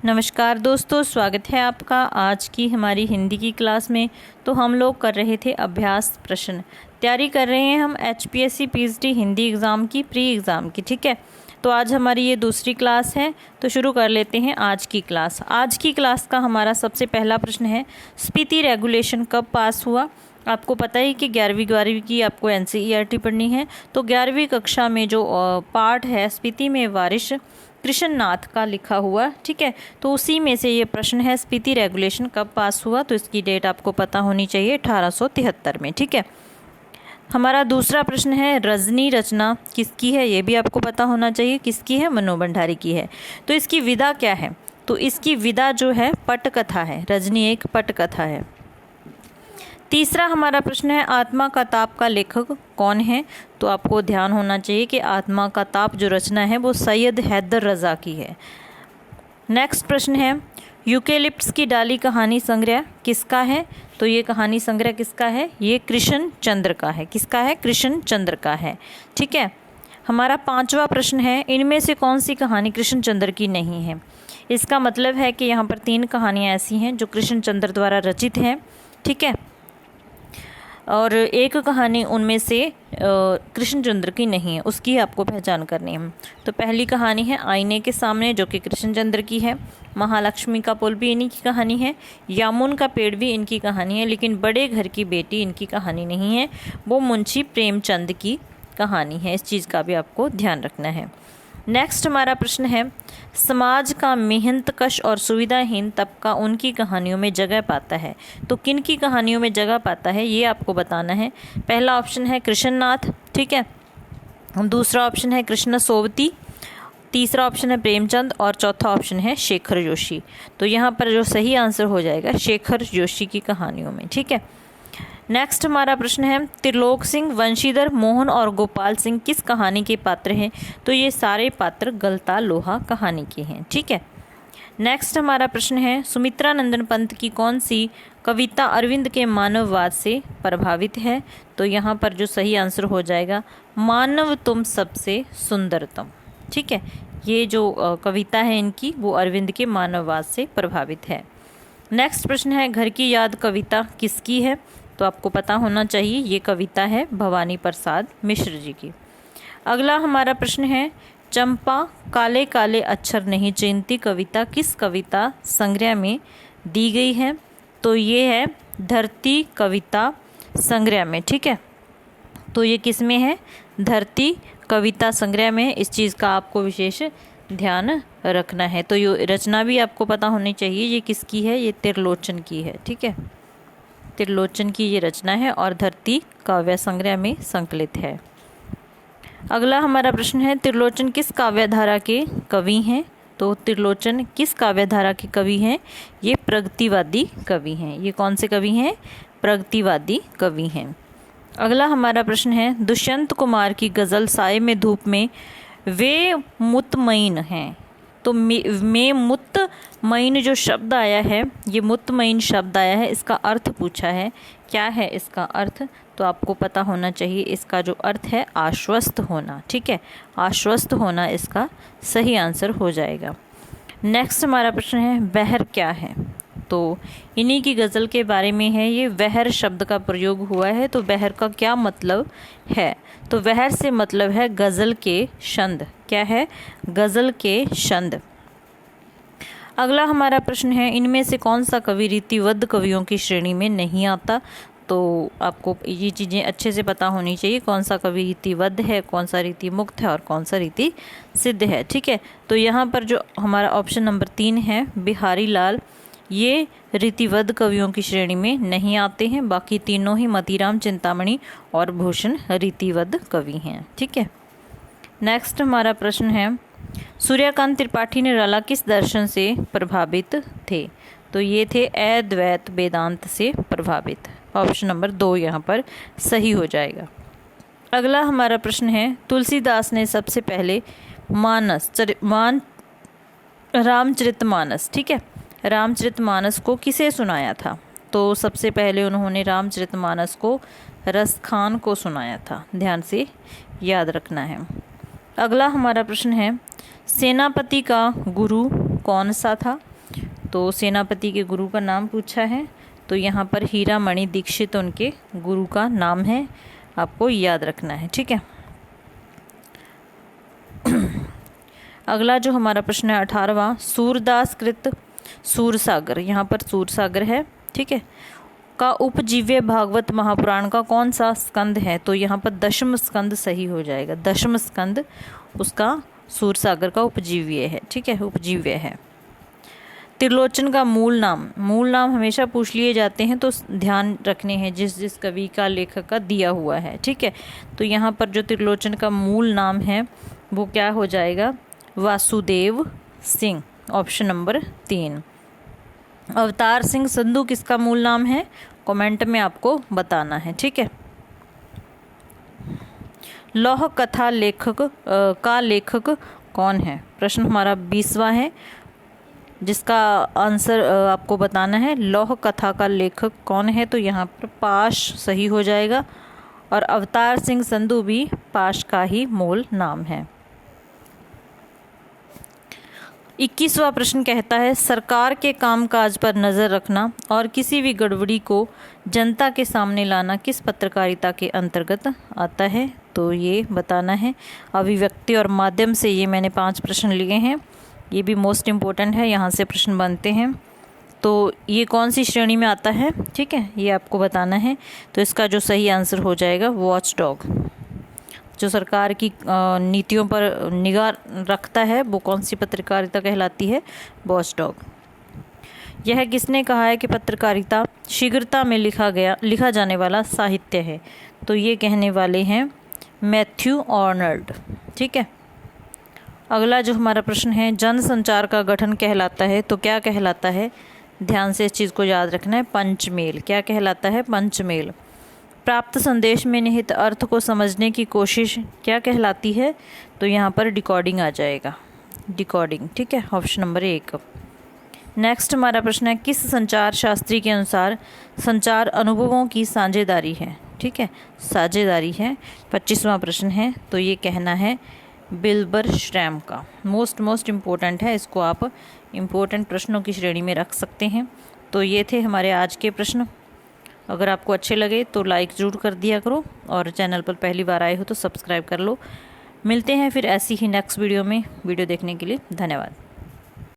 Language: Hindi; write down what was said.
नमस्कार दोस्तों, स्वागत है आपका आज की हमारी हिंदी की क्लास में। तो हम लोग कर रहे थे अभ्यास प्रश्न, तैयारी कर रहे हैं हम HPSC PhD हिंदी एग्ज़ाम की, प्री एग्ज़ाम की। ठीक है, तो आज हमारी ये दूसरी क्लास है, तो शुरू कर लेते हैं आज की क्लास। आज की क्लास का हमारा सबसे पहला प्रश्न है, स्पीति रेगुलेशन कब पास हुआ। आपको पता ही कि 11वीं की आपको NCERT पढ़नी है, तो 11वीं कक्षा में जो पार्ट है स्पीति में वारिश कृष्णनाथ का लिखा हुआ, ठीक है, तो उसी में से ये प्रश्न है, स्पीति रेगुलेशन कब पास हुआ। तो इसकी डेट आपको पता होनी चाहिए 1873 में। ठीक है, हमारा दूसरा प्रश्न है, रजनी रचना किसकी है, ये भी आपको पता होना चाहिए, किसकी है, मनु भंडारी की है। तो इसकी विधा क्या है, तो इसकी विधा जो है पटकथा है, रजनी एक पटकथा है। तीसरा हमारा प्रश्न है, आत्मा का ताप का लेखक कौन है। तो आपको ध्यान होना चाहिए कि आत्मा का ताप जो रचना है वो सैयद हैदर रज़ा की है। नेक्स्ट प्रश्न है, यूकेलिप्टस की डाली कहानी संग्रह किसका है। तो ये कहानी संग्रह किसका है, ये कृष्ण चंद्र का है। किसका है, कृष्ण चंद्र का है। ठीक है, हमारा पांचवा प्रश्न है, इनमें से कौन सी कहानी कृष्ण चंद्र की नहीं है। इसका मतलब है कि यहाँ पर 3 कहानियाँ ऐसी हैं जो कृष्ण चंद्र द्वारा रचित हैं। ठीक है, और एक कहानी उनमें से कृष्णचंद्र की नहीं है, उसकी आपको पहचान करनी है। तो पहली कहानी है आईने के सामने, जो कि कृष्णचंद्र की है। महालक्ष्मी का पुल भी इन्हीं की कहानी है। यामुन का पेड़ भी इनकी कहानी है, लेकिन बड़े घर की बेटी इनकी कहानी नहीं है, वो मुंशी प्रेमचंद की कहानी है। इस चीज़ का भी आपको ध्यान रखना है। नेक्स्ट हमारा प्रश्न है, समाज का मेहनतकश और सुविधाहीन तबका उनकी कहानियों में जगह पाता है। तो किन की कहानियों में जगह पाता है, ये आपको बताना है। पहला ऑप्शन है कृष्णनाथ, ठीक है, दूसरा ऑप्शन है कृष्ण सोवती, तीसरा ऑप्शन है प्रेमचंद और चौथा ऑप्शन है शेखर जोशी। तो यहाँ पर जो सही आंसर हो जाएगा शेखर जोशी की कहानियों में। ठीक है, नेक्स्ट हमारा प्रश्न है, त्रिलोक सिंह, वंशीधर, मोहन और गोपाल सिंह किस कहानी के पात्र हैं। तो ये सारे पात्र गलता लोहा कहानी के हैं। ठीक है, नेक्स्ट हमारा प्रश्न है, सुमित्रा नंदन पंत की कौन सी कविता अरविंद के मानववाद से प्रभावित है। तो यहाँ पर जो सही आंसर हो जाएगा मानव तुम सबसे सुंदरतम। ठीक है, ये जो कविता है इनकी वो अरविंद के मानववाद से प्रभावित है। नेक्स्ट प्रश्न है, घर की याद कविता किसकी है। तो आपको पता होना चाहिए, ये कविता है भवानी प्रसाद मिश्र जी की। अगला हमारा प्रश्न है, चंपा काले काले अक्षर नहीं चिन्हती कविता किस कविता संग्रह में दी गई है। तो ये है धरती कविता संग्रह में। ठीक है, तो ये किस में है, धरती कविता संग्रह में। इस चीज़ का आपको विशेष ध्यान रखना है। तो ये रचना भी आपको पता होनी चाहिए, ये किसकी है, ये त्रिलोचन की है। ठीक है, त्रिलोचन की ये रचना है और धरती काव्य संग्रह में संकलित है। अगला हमारा प्रश्न है, त्रिलोचन किस काव्यधारा के कवि हैं। तो त्रिलोचन किस काव्यधारा के कवि हैं, ये प्रगतिवादी कवि हैं। ये कौन से कवि हैं, प्रगतिवादी कवि हैं। अगला हमारा प्रश्न है, दुष्यंत कुमार की गज़ल साए में धूप में वे मुतमईन हैं। तो में मुतमईन जो शब्द आया है, ये मुतमईन शब्द आया है, इसका अर्थ पूछा है, क्या है इसका अर्थ। तो आपको पता होना चाहिए, इसका जो अर्थ है आश्वस्त होना। ठीक है, आश्वस्त होना इसका सही आंसर हो जाएगा। नेक्स्ट हमारा प्रश्न है, बहर क्या है। तो इन्हीं की गज़ल के बारे में है, ये बहर शब्द का प्रयोग हुआ है। तो बहर का क्या मतलब है, तो बहर से मतलब है गज़ल के छंद। क्या है, गज़ल के छंद। अगला हमारा प्रश्न है, इनमें से कौन सा कवि रीतिबद्ध कवियों की श्रेणी में नहीं आता। तो आपको ये चीज़ें अच्छे से पता होनी चाहिए, कौन सा कवि रीतिबद्ध है, कौन सा रीति मुक्त है और कौन सा रीति सिद्ध है। ठीक है, तो यहाँ पर जो हमारा ऑप्शन नंबर 3 है बिहारी लाल, ये रीतिबद्ध कवियों की श्रेणी में नहीं आते हैं। बाकी तीनों ही मतीराम, चिंतामणि और भूषण रीतिबद्ध कवि हैं। ठीक है, नेक्स्ट हमारा प्रश्न है, सूर्यकांत त्रिपाठी निराला किस दर्शन से प्रभावित थे। तो ये थे अद्वैत वेदांत से प्रभावित। ऑप्शन नंबर 2 यहाँ पर सही हो जाएगा। अगला हमारा प्रश्न है, तुलसीदास ने सबसे पहले रामचरितमानस, ठीक है, रामचरितमानस को किसे सुनाया था। तो सबसे पहले उन्होंने रामचरितमानस को रसखान को सुनाया था। ध्यान से याद रखना है। अगला हमारा प्रश्न है, सेनापति का गुरु कौन सा था। तो सेनापति के गुरु का नाम पूछा है, तो यहाँ पर हीरामणि दीक्षित उनके गुरु का नाम है, आपको याद रखना है। ठीक है। अगला जो हमारा प्रश्न है 18वां, सूरदास कृत सूरसागर, यहाँ पर सूरसागर है, ठीक है, का उपजीव्य भागवत महापुराण का कौन सा स्कंद है? तो यहाँ पर दशम स्कंद सही हो जाएगा। दशम स्कंद उसका सूरसागर का उपजीव्य है। ठीक है, उपजीव्य है। त्रिलोचन का मूल नाम हमेशा पूछ लिए जाते हैं, तो ध्यान रखने हैं जिस जिस कवि का लेखक का दिया हुआ है। ठीक है, तो यहाँ पर जो त्रिलोचन का मूल नाम है वो क्या हो जाएगा? Vasudev Singh, option number 3। अवतार सिंह संधू किसका मूल नाम है? कमेंट में आपको बताना है। ठीक है। लौह कथा का लेखक कौन है? प्रश्न हमारा 20वां है, जिसका आंसर आपको बताना है। लौह कथा का लेखक कौन है? तो यहाँ पर पाश सही हो जाएगा, और अवतार सिंह संधू भी पाश का ही मूल नाम है। 21वां प्रश्न कहता है, सरकार के कामकाज पर नज़र रखना और किसी भी गड़बड़ी को जनता के सामने लाना किस पत्रकारिता के अंतर्गत आता है? तो ये बताना है। अभिव्यक्ति और माध्यम से ये मैंने 5 प्रश्न लिए हैं, ये भी मोस्ट इम्पोर्टेंट है, यहाँ से प्रश्न बनते हैं। तो ये कौन सी श्रेणी में आता है? ठीक है, ये आपको बताना है। तो इसका जो सही आंसर हो जाएगा वॉच डॉग, जो सरकार की नीतियों पर निगाह रखता है, वो कौन सी पत्रकारिता कहलाती है? Watch dog. यह किसने कहा है कि पत्रकारिता शीघ्रता में लिखा जाने वाला साहित्य है? तो ये कहने वाले हैं मैथ्यू आर्नल्ड। ठीक है। अगला जो हमारा प्रश्न है, जनसंचार का गठन कहलाता है, तो क्या कहलाता है? ध्यान से इस चीज़ को याद रखना है, पंचमेल। क्या कहलाता है? पंचमेल। प्राप्त संदेश में निहित अर्थ को समझने की कोशिश क्या कहलाती है? तो यहाँ पर डिकोडिंग आ जाएगा, डिकोडिंग। ठीक है, ऑप्शन नंबर 1। नेक्स्ट हमारा प्रश्न है, किस संचार शास्त्री के अनुसार संचार अनुभवों की साझेदारी है? ठीक है, साझेदारी है। 25वां प्रश्न है, तो ये कहना है बिल्बर श्रैम का। मोस्ट इम्पोर्टेंट है, इसको आप इम्पोर्टेंट प्रश्नों की श्रेणी में रख सकते हैं। तो ये थे हमारे आज के प्रश्न। अगर आपको अच्छे लगे तो लाइक ज़रूर कर दिया करो, और चैनल पर पहली बार आए हो तो सब्सक्राइब कर लो। मिलते हैं फिर ऐसी ही नेक्स्ट वीडियो में। वीडियो देखने के लिए धन्यवाद।